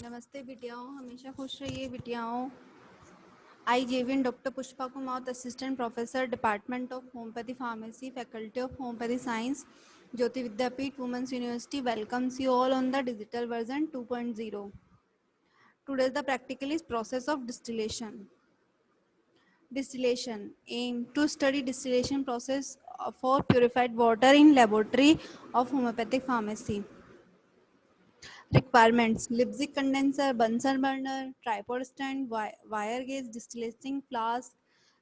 नमस्ते बिटियाओं, हमेशा खुश रहिए बिटियाओं। आई जेविन doctor Pushpa Kumar, assistant professor, department of homeopathy pharmacy, faculty of homeopathy science, Jyoti Vidyapeeth women's university welcomes you all on the digital version 2.0. Today the practical is process of distillation. Distillation aim to study distillation process for purified water in laboratory of homeopathic pharmacy. Requirements: Lipstick condenser, Bunsen burner, tripod stand, wire gauge, distillating flask,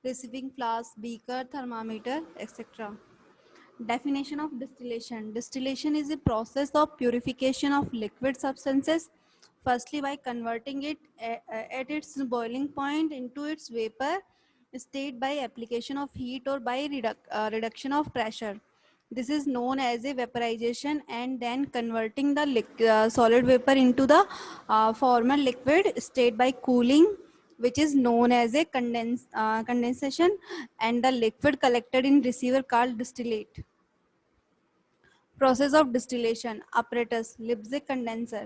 receiving flask, beaker, thermometer, etc. Definition of distillation. Distillation is a process of purification of liquid substances, firstly by converting it at its boiling point into its vapor state by application of heat or by reduction of pressure. This is known as a vaporization, and then converting the solid vapor into the former liquid state by cooling, which is known as a condensation, and the liquid collected in receiver called distillate. Process of distillation apparatus: Lipstick condenser.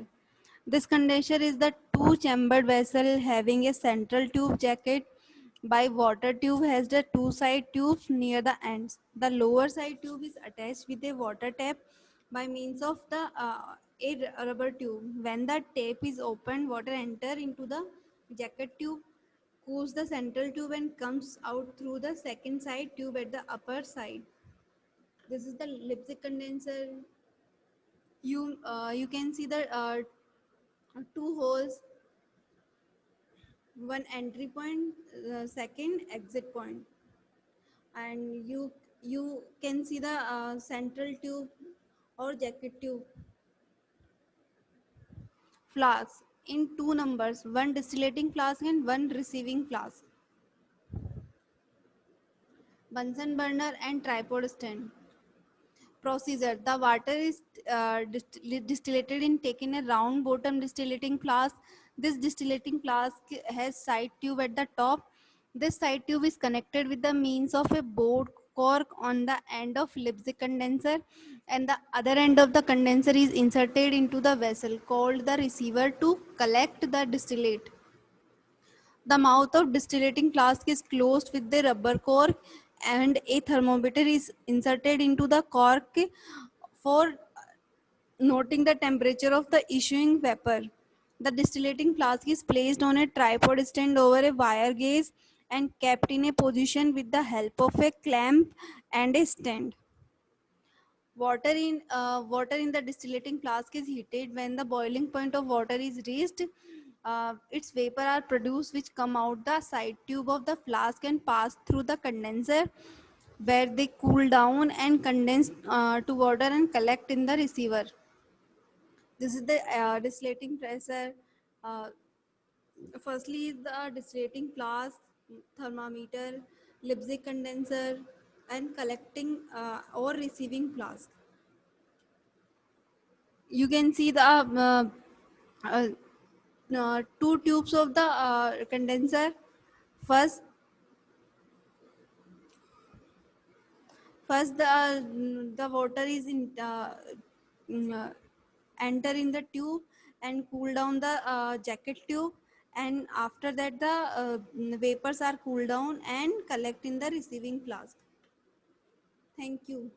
This condenser is the two-chambered vessel having a central tube jacket by water tube has the two side tubes near the ends. The lower side tube is attached with a water tap by means of the a rubber tube. When the tap is opened, water enter into the jacket tube, cools the central tube and comes out through the second side tube at the upper side. This is the lipstick condenser. You can see the two holes, one entry point, second exit point, and you can see the central tube or jacket tube. Flasks in two numbers, one distillating flask and one receiving flask. Bunsen burner and tripod stand. Procedure: the water is distillated in taking a round bottom distillating flask. This distillating flask has side tube at the top. This side tube is connected with the means of a board cork on the end of lipstick condenser, and the other end of the condenser is inserted into the vessel called the receiver to collect the distillate. The mouth of distillating flask is closed with the rubber cork, and a thermometer is inserted into the cork for noting the temperature of the issuing vapor. The distillating flask is placed on a tripod stand over a wire gauge and kept in a position with the help of a clamp and a stand. Water in the distillating flask is heated. When the boiling point of water is reached, its vapor are produced which come out the side tube of the flask and pass through the condenser, where they cool down and condense to water and collect in the receiver. This is the distillating pressure. Uh, Firstly, the distillating flask, thermometer, lipstick condenser, and collecting or receiving flask. You can see the uh, two tubes of the condenser. First, the water is in mm, uh, enter in the tube and cool down the jacket tube, and after that the vapors are cooled down and collect in the receiving flask. Thank you.